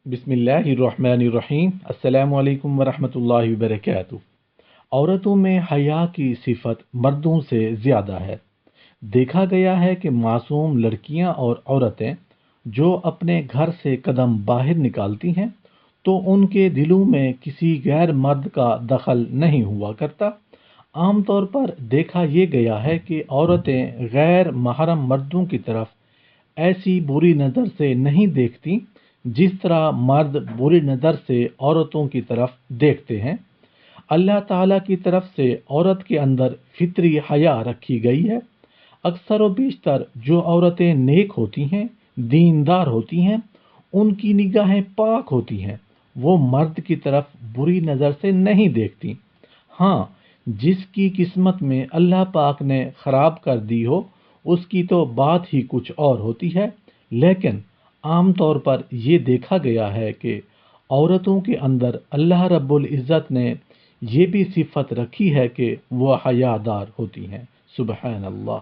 बिस्मिल्लाहिर्रहमानिर्रहीम। अस्सलामु अलैकुम वरहमतुल्लाहि वबरकातुहू। औरतों में हया की सिफत मर्दों से ज़्यादा है। देखा गया है कि मासूम लड़कियां और औरतें जो अपने घर से कदम बाहर निकालती हैं तो उनके दिलों में किसी गैर मर्द का दखल नहीं हुआ करता। आमतौर पर देखा ये गया है कि औरतें गैर महरम मर्दों की तरफ ऐसी बुरी नज़र से नहीं देखती जिस तरह मर्द बुरी नज़र से औरतों की तरफ देखते हैं। अल्लाह ताला की तरफ से औरत के अंदर फितरी हया रखी गई है। अक्सर व बेशतर जो औरतें नेक होती हैं, दीनदार होती हैं, उनकी निगाहें पाक होती हैं, वो मर्द की तरफ बुरी नज़र से नहीं देखती। हाँ, जिसकी किस्मत में अल्लाह पाक ने ख़राब कर दी हो उसकी तो बात ही कुछ और होती है। लेकिन आम तौर पर ये देखा गया है कि औरतों के अंदर अल्लाह रब्बुल इज़्ज़त ने ये भी सिफत रखी है कि वह हयादार होती हैं। सुबहान अल्लाह।